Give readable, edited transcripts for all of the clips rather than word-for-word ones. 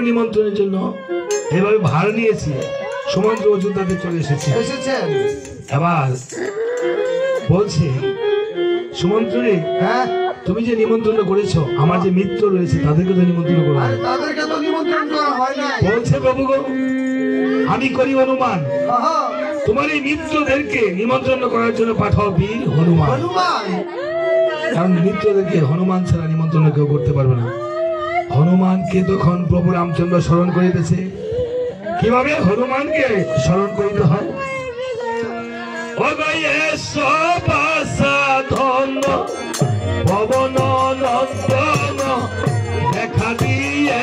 নিমন্ত্রণের জন্য এভাবে ভাড়া নিয়েছি সুমন্ত্র অযোধ্যাতে চলে এসেছেন। এবার বলছি সুমন্ত্র রে, হ্যাঁ তুমি যে নিমন্ত্রণ করেছো আমার যে মিত্র রয়েছে তাদেরকে তো নিমন্ত্রণ করো। তাদেরকে তো নিমন্ত্রণ করা হয় না। বলছে প্রভু গো, আমি করি অনুমান তোমার এই মিত্রদেরকে নিমন্ত্রণ করার জন্য পাঠাও বীর হনুমান। কারণ মিত্রদেরকে হনুমান ছাড়া নিমন্ত্রণ কেউ করতে পারবে না। হনুমানকে তখন প্রভু রামচন্দ্র স্মরণ করিতেছে। কিভাবে হনুমানকে স্মরণ করিতে হয়? পবন নন্দন দেখা দিয়ে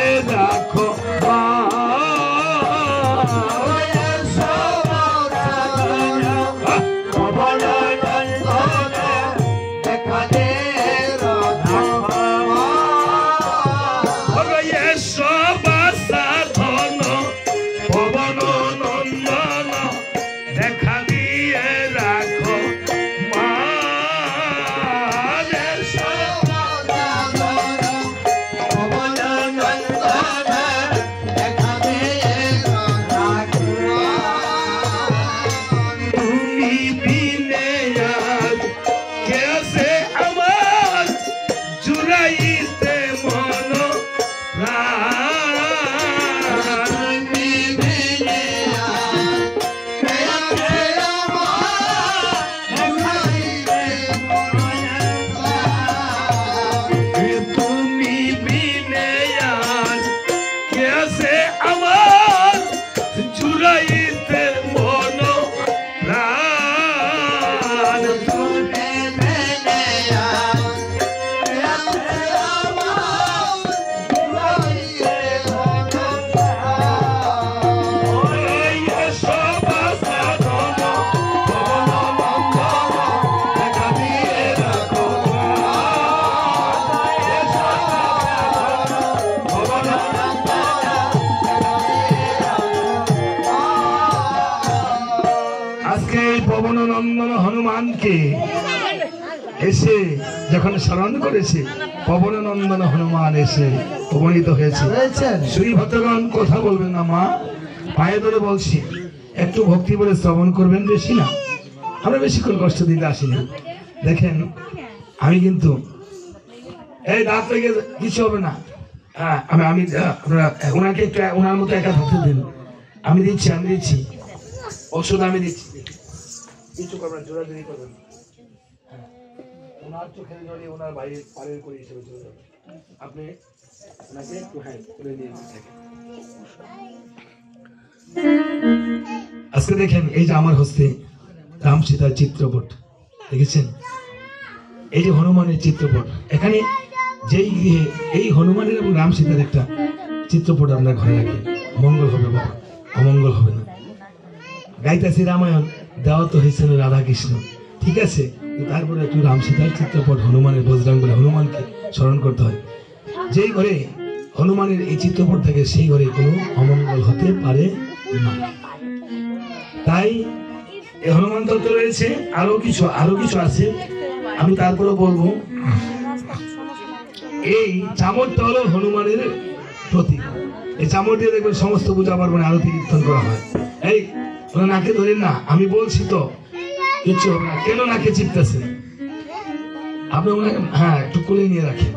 নন্দন হনুমানকে এসে যখন স্মরণ করেছে, পবন নন্দন হনুমান এসে উপনীত হয়েছে। শ্রী ভক্তগণ কথা বলবেন না মা, পায়ে ধরে বলছি, একটু ভক্তি বলে শ্রবণ করবেন, বেশি না। আমরা বেশিক্ষণ কষ্ট দিতে আসিনি। দেখেন আমি কিন্তু এই দাঁত থেকে কিছু হবে না। হ্যাঁ, আমি ওনাকে একটু ওনার মতো একা থাকতে দিন। আমি দিচ্ছি ওষুধ আমি দিচ্ছি। কিছু করবেন, জোরাজুরি করবেন। ওনার চোখের জলে ওনার বাইরের পারের করে হিসেবে চলে যাবে। আপনি ওনাকে একটু করে নিয়ে থাকেন। আজকে দেখেন এই যে আমার হস্তে রাম সীতার চিত্রপট দেখেছেন, এই যে হনুমানের চিত্রপট, এখানে যেই গৃহে এই হনুমানের এবং রাম সীতার একটা চিত্রপট আপনার ঘরে রাখবেন, মঙ্গল হবে বাবা, অমঙ্গল হবে না। গাইতেছি রামায়ণ, দেওয়া তো হয়েছিল রাধা কৃষ্ণ, ঠিক আছে, তারপরে একটু রাম সীতার চিত্রপট হনুমানের বজরং বলে হনুমানকে স্মরণ করতে হয়। যেই ঘরে হনুমানের এই চিত্রপট থাকে সেই ঘরে কোনো অমঙ্গল হতে পারে না। তাই এই হনুমান তত্ত্ব রয়েছে, আরো কিছু আছে, আমি তারপরে বলবো। এই চামড়টা হলো হনুমানের প্রতীক। এই চামড় দিয়ে দেখবেন সমস্ত পূজা পার্বণে আরতি কীর্তন করা হয়। এই নাকে ধরেন না, আমি বলছি তো কিচ্ছু হবে না। কেন নাকে চিপতেছেন আপনি? ওনাকে একটু কোলে নিয়ে রাখেন।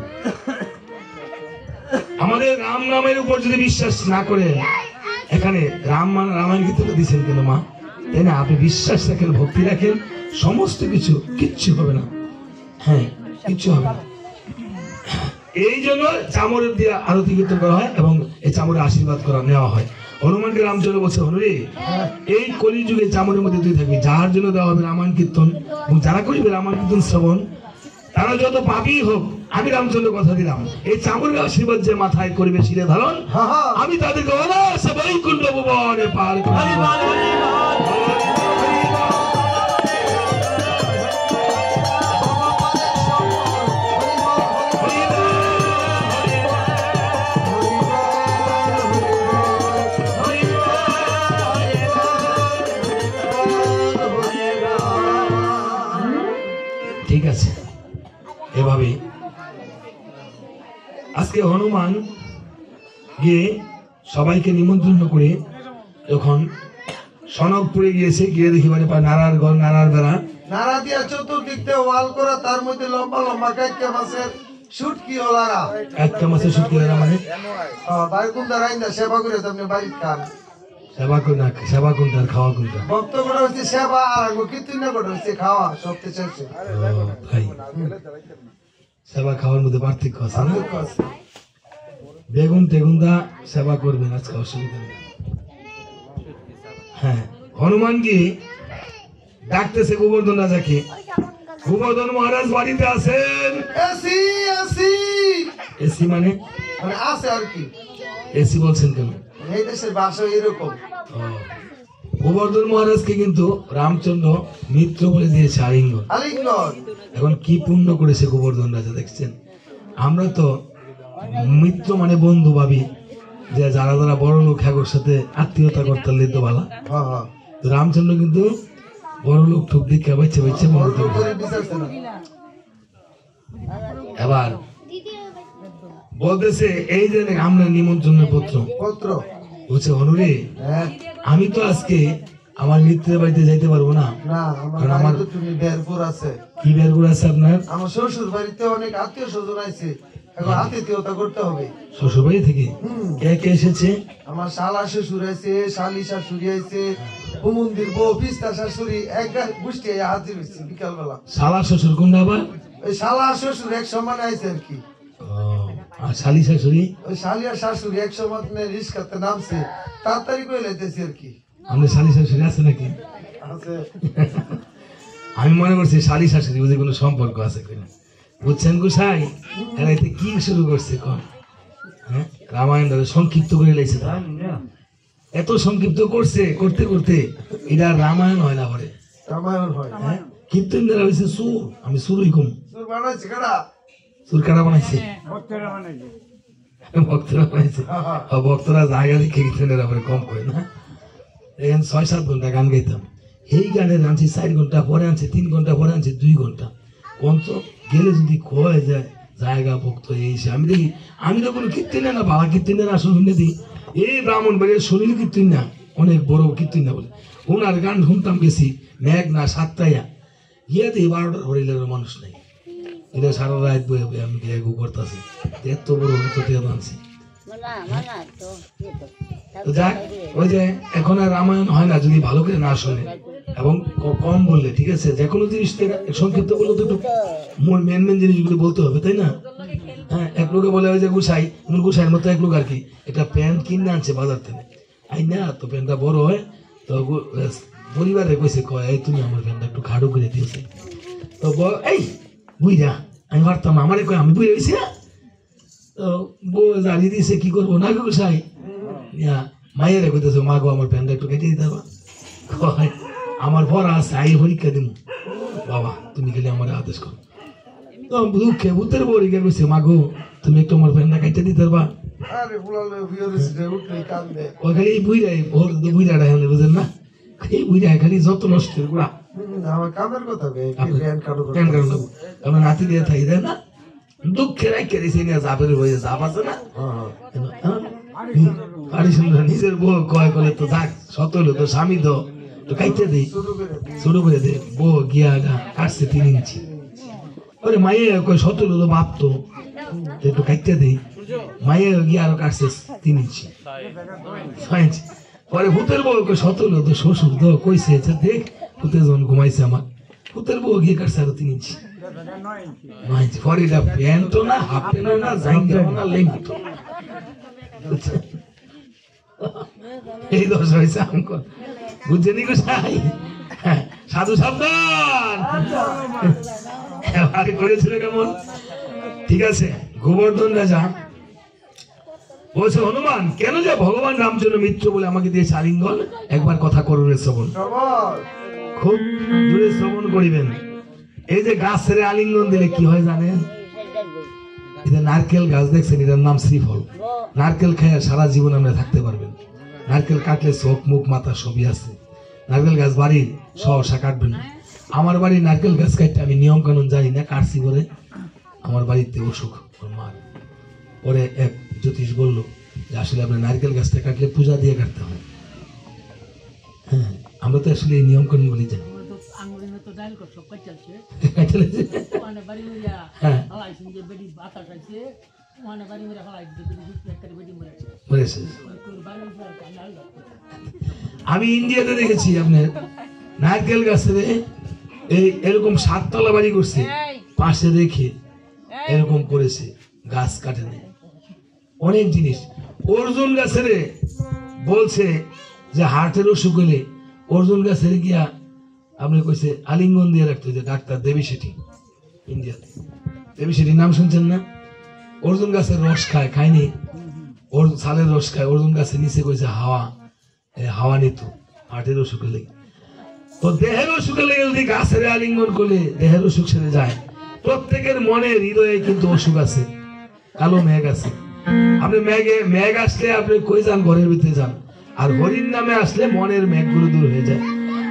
আমাদের রাম নামের উপর যদি বিশ্বাস না করে, এখানে রামায়ণ গীতটা দিচ্ছেন কেন মা, তাই না? আপনি বিশ্বাস রাখেন, ভক্তি রাখেন, সমস্ত কিচ্ছু হবে না। কিচ্ছু হবে না। এই জন্য চামড়ের দিয়ে আরতি কীর্তন করা হয় এবং এই চামড়ের আশীর্বাদ নেওয়া হয়। হনুমানকে রামচন্দ্র বলছে, হনুরে এই কলিযুগে চামড়ের মধ্যে তুই থাকবি, যার জন্য দেওয়া হবে রামায়ণ কীর্তন, এবং যারা করবে রামায়ণ কীর্তন শ্রবণ, তারা যত পাপী হোক, আমি রামচন্দ্র কথা দিলাম, এই চামড়ের আশীর্বাদ যে মাথায় করবে শিরে ধারণ, আমি তাদেরকে অনায়াসে বৈকুণ্ঠ ভুবনে পার করব। ঠিক আছে, এভাবে আজকে হনুমান গিয়ে সবাইকে নিমন্ত্রণ করে যখন সনকপুরে গিয়েছে, গিয়ে দেখি মানে নাড়ার ঘর, নাড়ার বেড়া, নাড়া দিয়া চতুর্দিক দিয়ে ওয়াল করা, তার মধ্যে লম্বা লম্বা কাইটকা মাছের শুটকি ওলারা, একটা মাছের শুটকি ওলারা মানে বাইর কোনটা রাইন্দা সেবা করে আপনি বাড়ির খান। সেবা কোনটা আর খাওয়া কোনটা? ভক্ত করে হচ্ছে সেবা, আর কীর্তন করে হচ্ছে খাওয়া, সবচেয়ে চাইছে। সেবা খাওয়ার মধ্যে পার্থক্য আছে না? বেগুন টেগুন দা সেবা করবেন, আজকে অসুবিধা নেই। হনুমান গিয়ে ডাকতেছে গোবর্ধন রাজাকে, গোবর্ধন মহারাজ বাড়িতে আছেন। এসি মানে আছে আর কি, এসি বলছেন কেন? এই দেশের ভাষা এরকম। গোবর্ধন মহারাজকে কিন্তু রামচন্দ্র মিত্র বলে দিয়েছে, আলিঙ্গন। এখন কি পুণ্য করেছে গোবর্ধন রাজা দেখছেন? আমরা তো মিত্র মানে বন্ধু ভাবি, যে যারা যারা বড় লোক হ্যাগোর সাথে আত্মীয়তা করতে লিত বালা। রামচন্দ্র কিন্তু বড় লোক ঠুক দিকে বেছে বেছে বন্ধু। এবার বলতেছে, এই যে আমরা নিমন্ত্রণের পত্র বলছে, হনুরে আমি তো আজকে আমার মিত্রের বাড়িতে যাইতে পারবো না, কারণ আমার কি বেরপুর আছে আপনার? আমার শ্বশুর বাড়িতে অনেক আত্মীয় স্বজন আছে, এখন আতিথেয়তা করতে হবে। শ্বশুর বাড়ি থেকে কে কে এসেছে? আমার শালা শ্বশুর আছে, শালি শাশুড়ি আছে, হুমন্দির বউ, পিস্তা শাশুড়ি, এক গোষ্ঠী হাজির হয়েছে বিকাল বেলা। শালা শ্বশুর কোনটা আবার? ওই শালা শ্বশুর এক সমান আছে আর কি। আর শালি শাশুড়ি? ওই শালি আর শাশুড়ি এক সমান রিস্কাতে নামছে, তাড়াতাড়ি করে লাইতেছি আর কি। আমাদের শালি শাশুড়ি আছে নাকি? আছে। আমি মনে করছি শালি শাশুড়ি বুঝে কোনো সম্পর্ক আছে কিনা। বুঝছেন গোসাই, এরা এতে কি শুরু করছে কন? রামায়ণ সংক্ষিপ্ত করে লাইছে, এত সংক্ষিপ্ত করছে, করতে করতে এটা রামায়ণ হয় না, পরে রামায়ণ হয়। কীর্তন দ্বারা হয়েছে সুর। আমি সুরই কম। সুর বানাইছে কারা? সুর কারা বানাইছে? ভক্তরা বানাইছে। ভক্তরা জায়গা দেখে কীর্তনের কম করে না। এখানে ৬-৭ ঘন্টা গান গাইতাম, এই গানের আনছি 4 ঘন্টা, পরে আনছি 3 ঘন্টা, পরে আনছি 2 ঘন্টা। কঞ্চ গেলে যদি খোয়া যায় জায়গা ভক্ত এইসে আমি দেখি, আমি তো কোনো কীর্তনে না, বাবা কীর্তনের আসল শুনে দিই এই ব্রাহ্মণ বাড়ির শরীর কীর্তন না, অনেক বড় কীর্তন না বলে ওনার গান শুনতাম গেছি মেঘ না 7টায় গিয়ে দিই 12টার হরিলের মানুষ নাই, এটা সারা রাত বয়ে বয়ে আমি গেগু করতেছি, এত বড় হতো আনছি। যাক, ওই যে এখন আর রামায়ণ হয় না যদি ভালো করে না শোনে এবং কম বললে, ঠিক আছে, যে কোনো জিনিস সংক্ষিপ্ত বললে তো একটু মেন মেন জিনিসগুলো বলতে হবে, তাই না? হ্যাঁ, এক লোকে বলে ওই যে গুসাই, গুসাইয়ের মতো এক লোক আর কি এটা প্যান্ট কিনে আনছে বাজার থেকে, আই না তো প্যান্টটা বড় হয় তো পরিবারে কইছে কয় এই তুমি আমার প্যান্টটা একটু খাড়ো করে দিয়েছে, তো এই বুঝা আমি পারতাম আমারে কয় আমি বুঝে গেছি না, তো বউ জানিয়ে দিয়েছে কি করবো না গুসাই, মায়ের কইতেছে মা গো আমার প্যান্টটা একটু কেটে দিতে পারবা, কয় আমার পড়া আছে আই পরীক্ষা দিব, বাবা তুমি গেলে আমার আদেশ করো, তো দুঃখে ভূতের পরীক্ষা কইছে মা গো তুমি একটু আমার প্যান্টটা কেটে দিতে পারবা, ওই খালি এই বুইরাই বুইরাটা হলে বুঝেন না, এই বুইরাই খালি যত নষ্টের গুড়া আমার নাতি দিয়ে থাকি দেয় না, দুঃখে রাখে দিছে না জাপের বইয়ে জাপ আছে না, নিজের বউ কয় করে তো যাক শত হলো তো স্বামী তো কাইতে দেই শুরু করে দে, বউ গিয়া কাটছে 3 ইঞ্চি, ওরে মাইয়ে কয় শত হলো তো বাপ তো একটু কাইতে দেই, মাইয়ে গিয়া আরো কাটছে 3 ইঞ্চি 6 ইঞ্চি, পরে ভূতের বউ কয় শত হলো তো শ্বশুর তো কইছে দেখ ভূতে যখন ঘুমাইছে আমার, ভূতের বউ গিয়ে কাটছে আরো 3 ইঞ্চি 9 ইঞ্চি, পরে এটা প্যান্টও না হাফ প্যান্টও না জাইঙ্গাও না লেঙ্গিত, এই দোষ হয়েছে আমকো বুঝছেনি গোসাই, সাধু সাবধান করেছিল কেমন, ঠিক আছে। গোবর্ধন রাজা বলছে হনুমান কেন যে ভগবান রামচন্দ্র মিত্র বলে আমাকে দিয়েছে আলিঙ্গন, একবার কথা করুন শ্রবণ, খুব জোরে শ্রবণ করিবেন। এই যে গাছ ছেড়ে আলিঙ্গন দিলে কি হয় জানেন, এটা নারকেল গাছ দেখছেন, এটার নাম শ্রীফল, নারকেল খেয়ে সারা জীবন আমরা থাকতে পারবেন, নারকেল কাটলে চোখ মুখ মাথা সবই আছে, নারকেল গাছ বাড়ির সহসা কাটবেন না, আমার বাড়ির নারকেল গাছ কাটতে আমি নিয়ম কানুন জানি না, কাটছি করে আমার বাড়িতে অসুখ মার, পরে এক জ্যোতিষ বললো যে আসলে আপনার নারকেল গাছটা কাটলে পূজা দিয়ে কাটতে হয়, হ্যাঁ আমরা তো আসলে এই নিয়ম কানুন গুলি জানি, আমি ইন্ডিয়াতে দেখেছি আপনার নারকেল গাছের এই এরকম 7 তলা বাড়ি করছে, পাশে রেখে এরকম করেছে, গাছ কাটে নেই অনেক জিনিস। অর্জুন গাছের বলছে যে হার্টের অসুখ হলে অর্জুন গাছের গিয়া আপনি কইছে আলিঙ্গন দিয়ে রাখতে, যে ডাক্তার দেবী শেঠি ইন্ডিয়াতে, দেবী শেঠির নাম শুনছেন না, অর্জুন গাছের রস খায়, খায়নি ওর ছালের রস খায়, অর্জুন গাছের নিচে কইছে হাওয়া নিত হার্টের অসুখে লেগে, তো দেহের অসুখে লেগে যদি গাছের আলিঙ্গন করলে দেহের অসুখ সেরে যায়। প্রত্যেকের মনে হৃদয়ে কিন্তু অসুখ আছে, কালো মেঘ আছে, আপনি মেঘ আসলে আপনি কই যান, ঘরের ভিতরে যান, আর হরির নামে আসলে মনের মেঘগুলো দূর হয়ে যায়।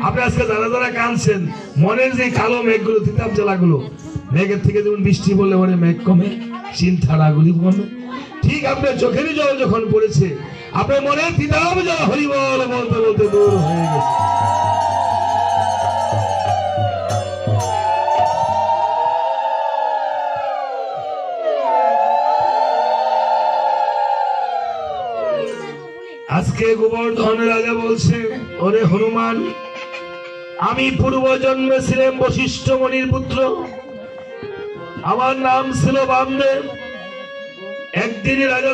আপনি আজকে যারা যারা কাঁদছেন মনের যে কালো মেঘগুলো তিতাব জ্বালাগুলো, মেঘের থেকে যেমন বৃষ্টি বললে ওরে মেঘ কমে, শিল ছাড়াগুলি কমে, ঠিক আপনার চোখেরই জল যখন পড়েছে আপনার মনের তিতাব জ্বালা হরিবল বলতে বলতে দূর হয়ে গেছে। আজকে গোবর্ধন রাজা বলছে ওরে হনুমান, আমি পূর্ব জন্মে ছিলাম বশিষ্ঠ মুনির পুত্র, আমার নাম ছিল বামদেব। একদিন রাজা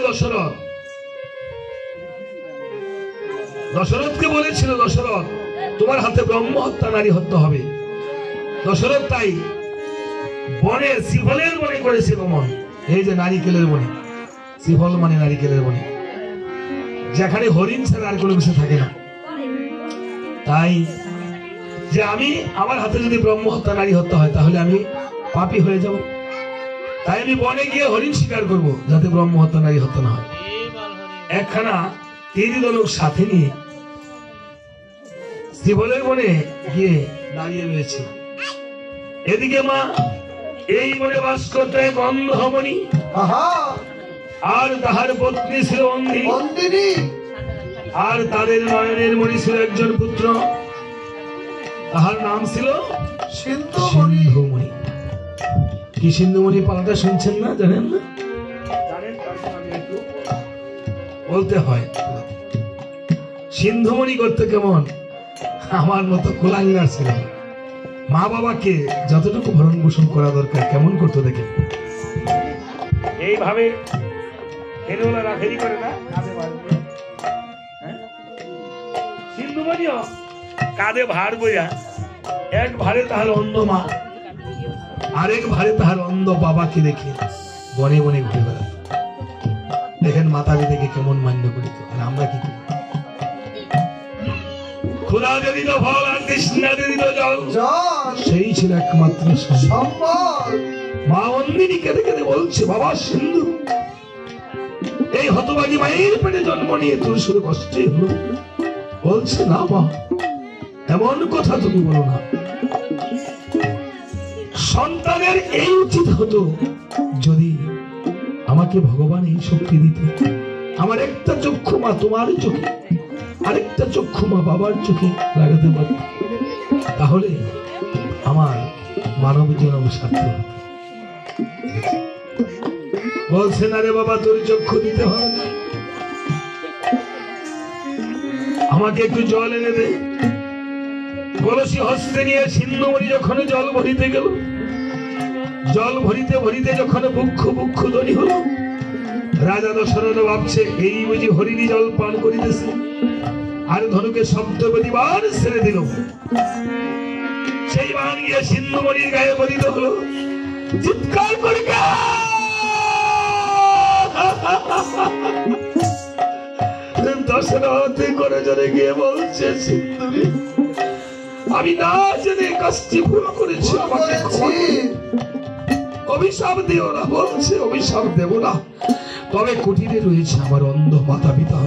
দশরথকে বলেছিল, দশরথ তোমার হাতে ব্রহ্ম হত্যা নারী হত্যা হবে। দশরথ তাই বনে শ্রীফলের বনে করেছে গমন, এই যে নারিকেলের বনে, শ্রীফল মানে নারিকেলের বনে, যেখানে হরিণ ছাড়া আর কোনো কিছু থাকে না। তাই যে আমি আমার হাতে যদি ব্রহ্ম হত্যা নারী হত্যা হয় তাহলে আমি পাপী হয়ে যাব, তাই আমি বনে গিয়ে হরিণ শিকার করব যাতে ব্রহ্ম হত্যা নারী হত্যা না হয়। একখানা তীর ধনুক সাথে নিয়ে জীবনের মনে গিয়ে দাঁড়িয়ে রয়েছে। এদিকে মা এই মনে বাস করতে গন্ধমণি, আর তাহার পত্নী ছিল অন্দিনী, আর তাদের নয়নের মণি ছিল একজন পুত্র, তাহার নাম ছিল সিন্ধুমণি। কি সিন্ধুমণি পালাটা শুনছেন না? জানেন না? বলতে হয়। সিন্ধুমণি করতে কেমন? আমার মতো কুলাঙ্গার ছিল। মা বাবাকে যতটুকু ভরণ পোষণ করা দরকার কেমন করতো দেখে। এইভাবে করে না, সিন্ধুমণিও কাঁধে ভার বইয়া, এক ভারে তাহার অন্ধ মা, আরেক ভারে তাহার অন্ধ বাবাকে রেখে বনে বনে ঘুরে বেড়াত। দেখেন মাতাজি দেখে কেমন মান্য করিত, আর আমরা কি করি? খোদা যদি তো ফল আর তৃষ্ণা যদি তো জল, সেই ছিল একমাত্র সম্পদ। মা অন্দিনী কেঁদে কেঁদে বলছে, বাবা সিন্ধু, এই হতভাগী মায়ের পেটে জন্ম নিয়ে তোর শুধু কষ্টই হলো। বলছে, না মা, এমন কথা তুমি বলো না। সন্তানের এই উচিত হতো যদি আমাকে ভগবান এই শক্তি দিত, আমার একটা চক্ষু মা তোমার চোখে, আরেকটা চক্ষু মা বাবার চোখে লাগাতে পারত, তাহলে আমার মানব জন্ম সার্থক হতো। বলছে, না রে বাবা, তোর চক্ষু দিতে হবে না, আমাকে একটু জল এনে দে। কলসি হস্তে নিয়ে সিন্ধুমণি যখন জল ভরিতে গেল, জল ভরিতে ভরিতে যখন বুক্ষ বুক্ষ ধ্বনি হলো, রাজা দশরথ ভাবছে এই বুঝি হরিণী জল পান করিতেছে, আর ধনুকে শব্দ প্রতিবার ছেড়ে দিল। সেই বান গিয়ে সিন্ধুমণির গায়ে পতিত হলো, চিৎকার করে দশরথ করে জনে গিয়ে বলছে, সিন্ধুরি, আমি না জেনে কাজটি ভুল করেছি, আমাকে অভিশাপ দিও না। বলছে, অভিশাপ দেব না, তবে কুটিরে রয়েছে আমার অন্ধ মাতা পিতা,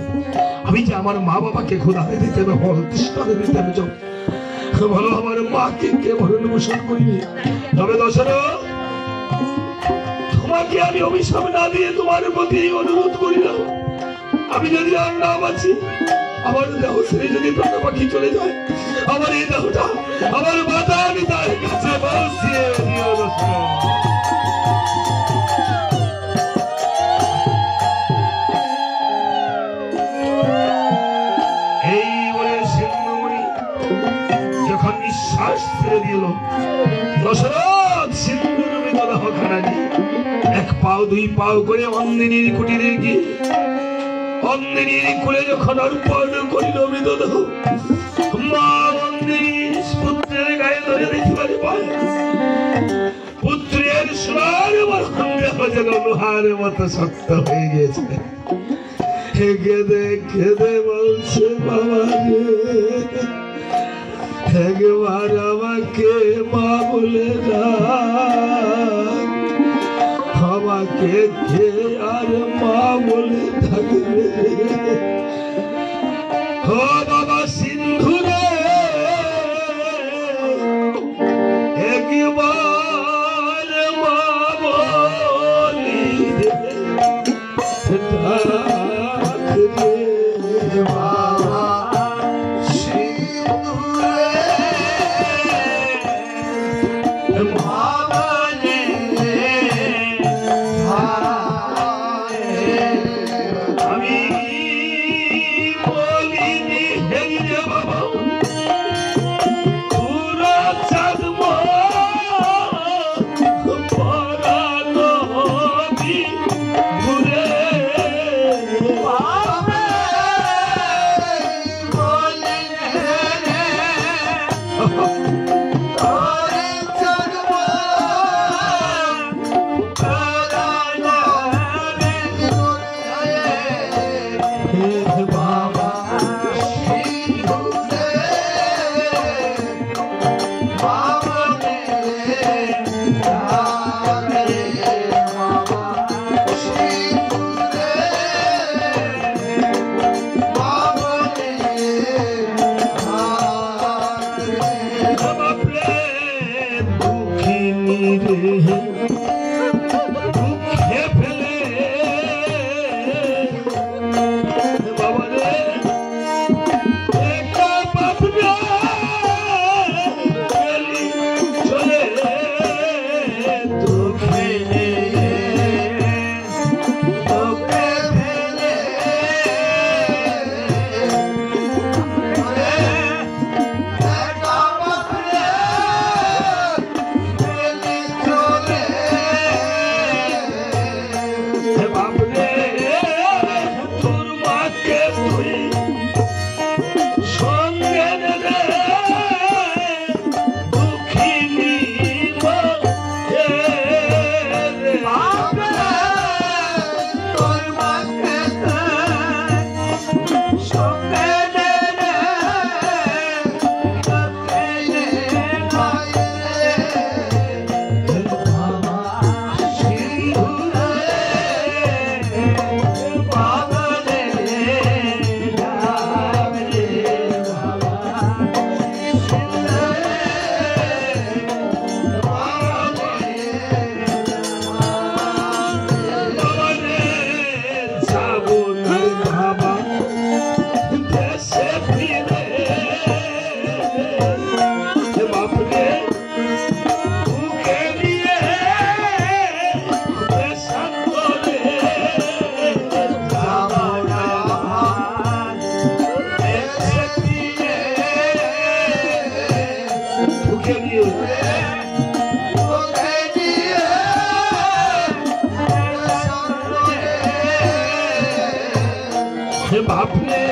আমি যে আমার মা বাবাকে খোদাতে দিতে হবে, ফল তৃষ্ণাতে দিতে হবে, বলো আমার মাকে কে ভরণ পোষণ করিনি। তবে দশরথ, তোমাকে আমি অভিশাপ না দিয়ে তোমার প্রতি অনুরোধ করিলাম, আমি যদি আর না বাঁচি, আমার দেহ ছেড়ে যদি প্রাণ পাখি চলে যায়, আমার এই দেহটা আমার মাতা আমি তার কাছে বাঁচিয়ে দিও দশরথ। এই বলে সিন্ধুমণি যখন নিঃশ্বাস ছেড়ে দিল, দশরথ সিন্ধুর দেহ খানা নিয়ে এক পাও দুই পাও করে অন্দিনীর কুটিরে গিয়ে অন্দিনীর কোলে যখন অর্পণ করিল মৃতদেহ, মা অন্দিনীর পুত্রের গায়ে ধরে দেখিবারে পায়, পুত্রের সোনার দেহ যেন লোহার মতো শক্ত হয়ে গিয়েছে। কেঁদে কেঁদে বলছে, বাবা রে, একবার আমাকে মা বলে না, আমাকে কে আর মা বলে থাকবে? ও বাবা সিন্ধু রে, একবার মা বলি বাবা সিন্ধু রে, মা বলে আমি বলিনি হে বাবা, পুরা চাঁদ পরানো ঘুরে বাপরে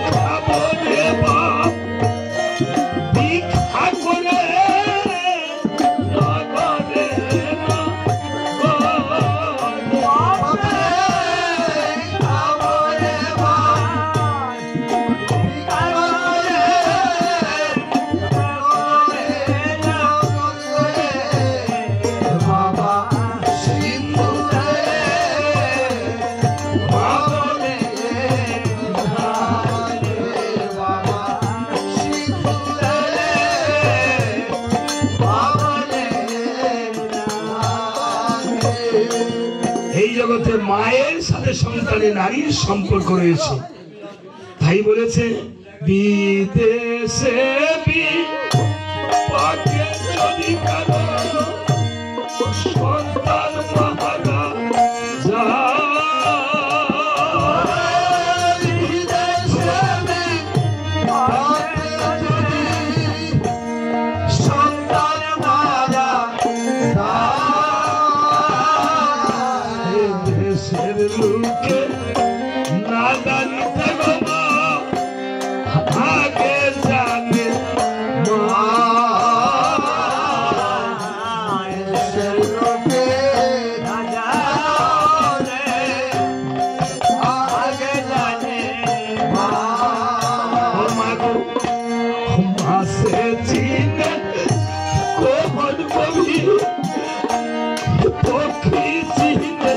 খাবো রে বাপ ভিক্ষা করে নগরে এই জগতে মায়ের সাথে সন্তানের নারীর সম্পর্ক রয়েছে। তাই বলেছে বিদেশে বিপাকে যদি কারো সন্তান মারা যায় লোকে না জানিতে গো আগে জানে লোকে না জানে আগে জানে মাসে চিনে কোমল কবি পক্ষী চিনে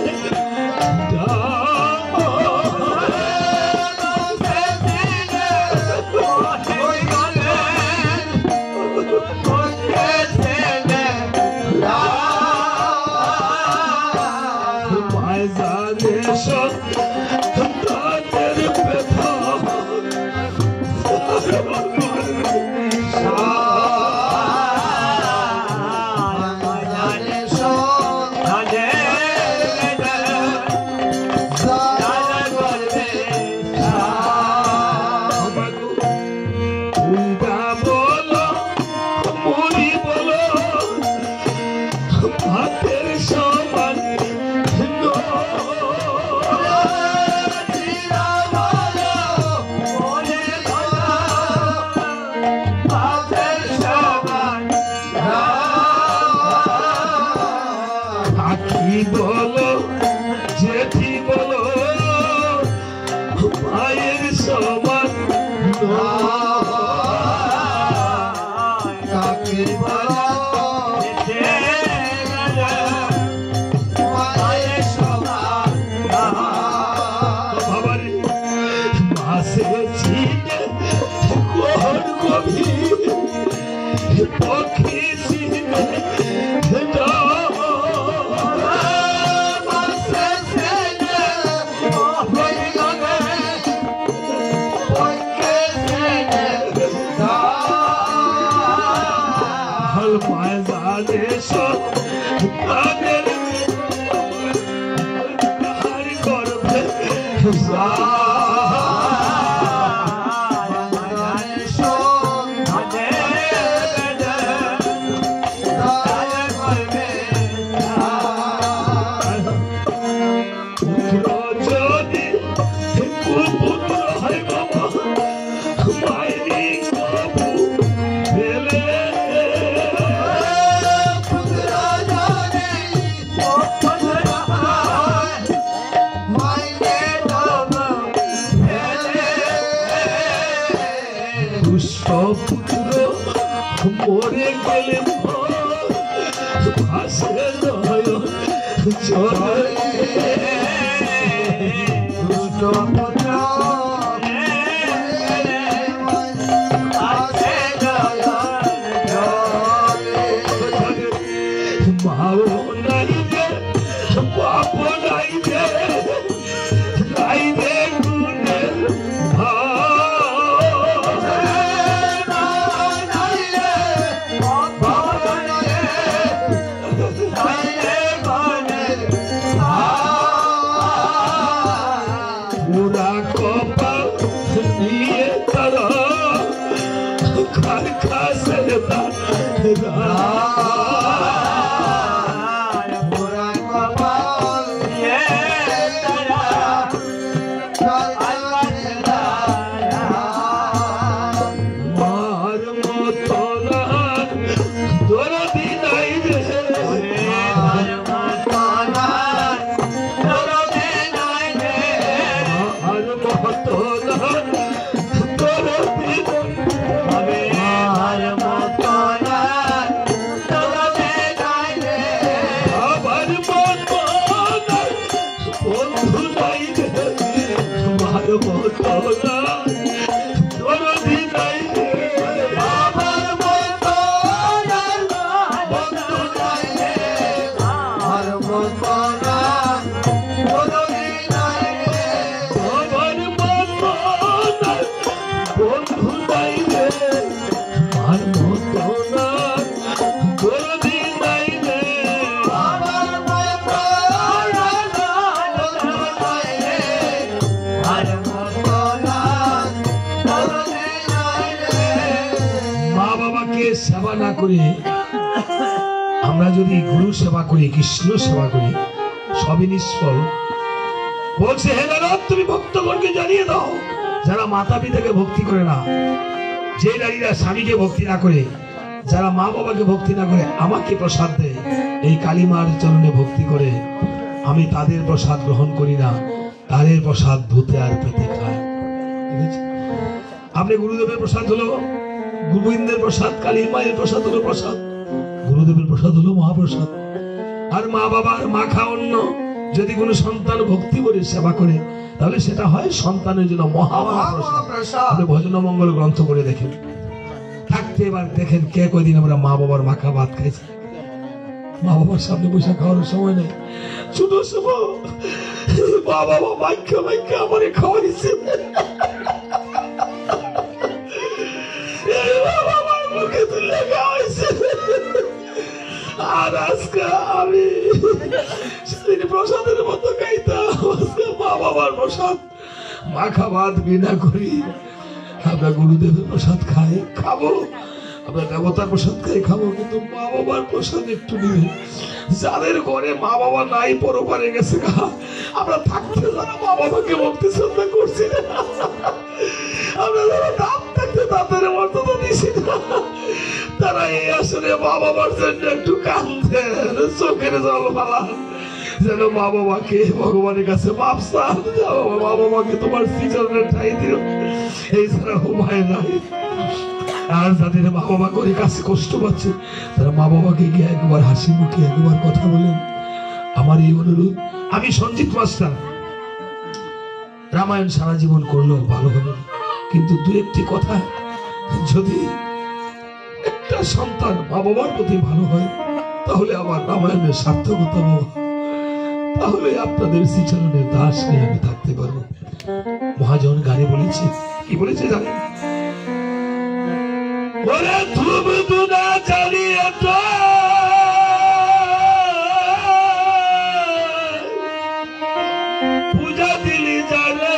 বলো জেঠি বলো মায়ের সমান কাকে বলো মায়ের সমান বাবারে মাসে চিনে কোন কবি পক্ষী চিনে মরে গেলে ভাসে নয় চলে মাও নাই রে বাপ নাই রে নাই রে গুণের পুরা কপাল নিয়ে তারা খার খাসে পুরা কপাল নিয়ে তারা আমার মতো না দরদি নাই রে, আমার মতো বন্ধু নাই রে, আমার মতো না দরদি নাই রে, আমার মতো না বন্ধু নাই রে, আমার মতো না দরদি নাই রে, আমার মতো বন্ধু নাই রে, আমার মতো না দরদি নাই রে। মা বাবাকে সেবা না করে আমরা যদি গুরু সেবা করি, কৃষ্ণ সেবা করি, সবই নিষ্ফল। বলছে হে নারদ, তুমি ভক্তগণকে জানিয়ে দাও যারা মাতা পিতাকে ভক্তি করে না, যে নারীরা স্বামীকে ভক্তি না করে, যারা মা বাবাকে ভক্তি না করে আমাকে প্রসাদ দেয়, এই কালীমার চরণে ভক্তি করে, আমি তাদের প্রসাদ গ্রহণ করি না, তাদের প্রসাদ ভূতে আর পেতে খায়। ঠিক আছে? আপনি গুরুদেবের প্রসাদ হলো গোবিন্দের প্রসাদ, কালী মায়ের প্রসাদ হলো প্রসাদ, গুরুদেবের প্রসাদ হলো মহাপ্রসাদ। আর মা বাবার মাখা অন্ন যদি কোনো সন্তান ভক্তি করে সেবা করে, তাহলে সেটা হয় সন্তানের জন্য মহাপ্রসাদ। আপনি ভজন মঙ্গল গ্রন্থ করে দেখেন, থাকতে এবার দেখেন কে কয়দিন আমরা মা বাবার মাখা ভাত খাইছি। মা বাবার সামনে বসে খাওয়ার সময় নেই, ছোট সময় মা বাবা মাইকা মাইকা আমারে খাওয়াইছে, মুখে তুলে খাওয়াইছে। আর আজকে আমি সেদিন প্রসাদের মতো খাইতাম, আজকে মা বাবার প্রসাদ মাখা ভাত বিনা করি। আমরা গুরুদেবের প্রসাদ খাই, খাবো, আমরা দেবতার প্রসাদ খাই, খাবো, কিন্তু মা বাবার প্রসাদ একটু নিবে। যাদের ঘরে মা বাবা নাই, পরপারে গেছে, আমরা থাকতে যারা মা বাবাকে ভক্তি শ্রদ্ধা করছি না, আমরা যারা নাম থাকতে তাদের মর্যাদা দিছি না, তারা এই আসলে মা বাবার জন্য একটু কান্দে, চোখের জল ফালা, যেন মা বাবাকে ভগবানের কাছে মাপ চান, মা বাবাকে তোমার শ্রীচরণে ঠাই দিও, এই ছাড়া উপায় নাই। আর যাদের মা বাবা করে কাছে কষ্ট পাচ্ছে, তারা মা বাবাকে গিয়ে একবার হাসি মুখে একবার কথা বলেন। আমার এই অনুরোধ। আমি সঞ্জিত মাস্টার, রামায়ণ সারা জীবন করলেও ভালো হবে, কিন্তু দু একটি কথা যদি একটা সন্তান মা বাবার প্রতি ভালো হয়, তাহলে আমার রামায়ণের সার্থকতা পাবো, তাহলে আপনাদের শ্রীচরণের দাস নিয়ে আমি থাকতে পারবো। মহাজন গানে বলেছে, কি বলেছে জানেন? ওরে ধূপ দুনা জ্বালিয়ে তো পূজা দিলি জানে,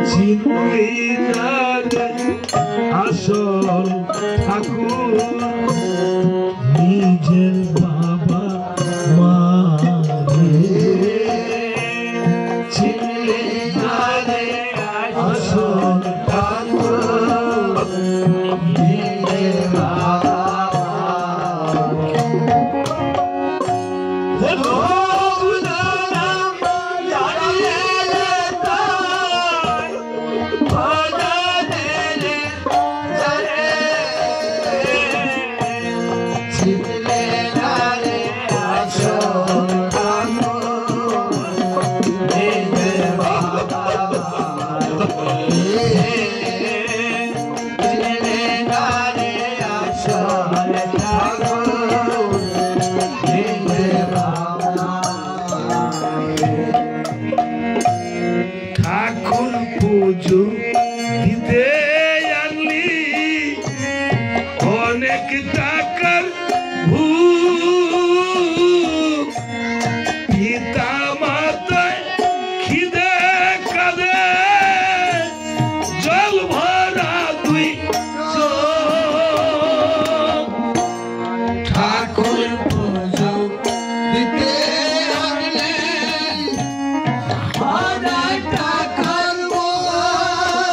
চিনলি না রে আসল ঠাকুর, নিজের বাবা মা রে, চিনলি না রে আসল ঠাকুর, নিজের বাবা ঠাকুর পুজো দিতে আনলি অনেক টাকার ভূত, পিতা মাতায় খিদে কাঁদে জল ভরা দুই চোখ, ঠাকুর পুজো দিতে আনলে অনেক টাকার ভূত,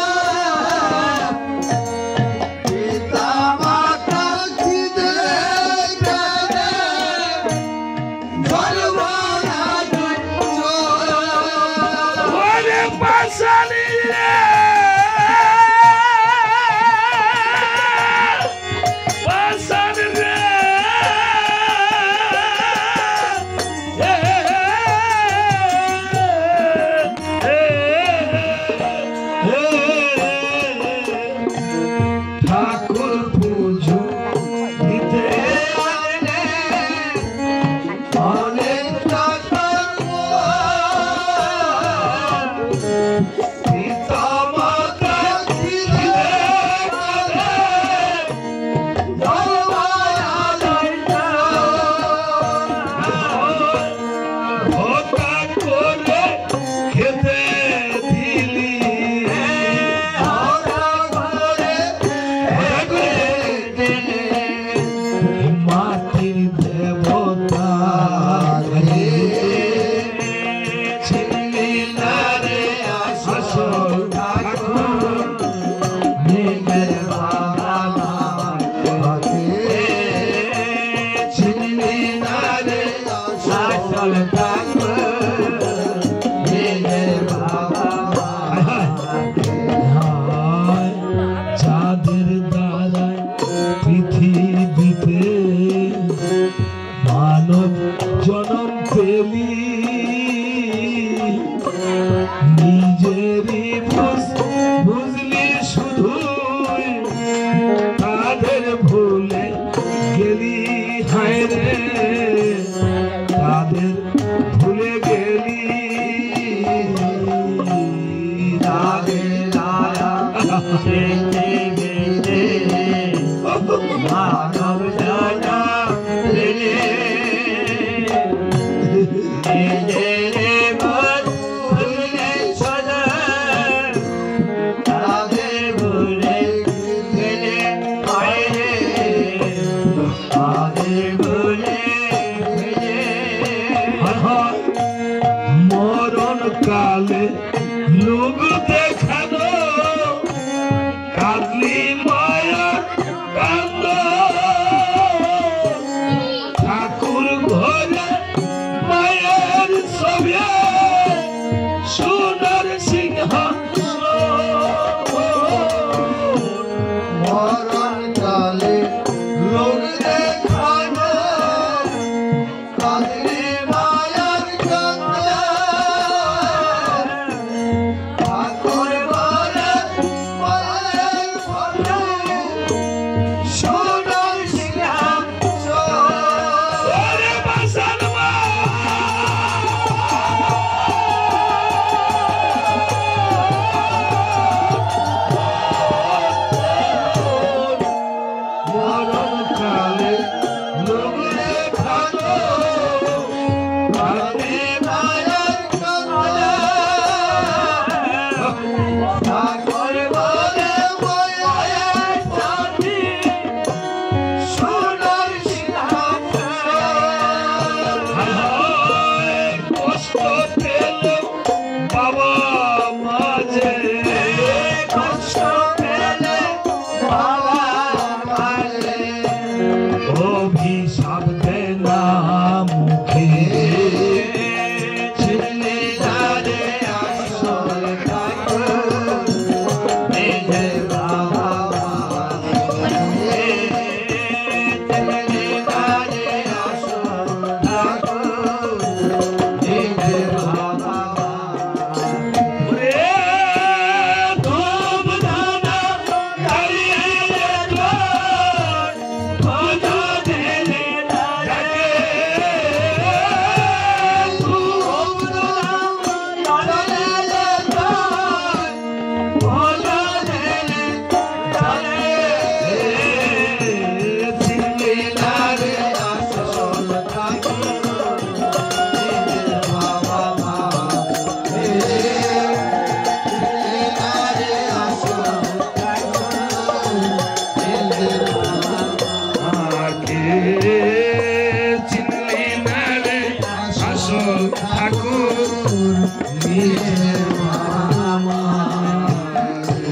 নিজেরই বুঝলি শুধু তাদের ভুলে গেলি হায় রে তাদের ভুলে গেলি মানব জানা মরণ কালে লোক দেখানো কাঁদলি মায়া কান্দ ঠাকুর ঘরে মায়ের ছবি সোনার সিংহাসন মরণ কালে লোক দেখানো কাঁদলি মায়ার কান্দ ঠাকুর ঘরে মায়ের ছবি সোনার সিংহাসন ওরে বাসার মা মরণ কালে লোক দেখানো কাঁদলি মায়ার কান্দ ঠাকুর ঘরে মায়ের ছবি সোনার সিংহাসন কষ্ট পেল বাবা মাঝে কষ্ট পেলে বাবা মারে অভিশাপ দেয় না মুখে ছিলি দারে আসল ঠাকুর নিজের বাবা মারে ছিলি দারে আসল ঠাকুর নিজের বাবা ওরে ধূপ ধানা জ্বালিয়ে তোর ভজন ঢেলে ডাকে। ধূপ ধানা ভজন ঢেলে ডাকে। ছিলি দারে আসল ঠাকুর নিজের বাবা মারে ছিলি দারে আসল ঠাকুর নিজের বাবা আমাকে চিনলি না রে আসল ঠাকুর নিজের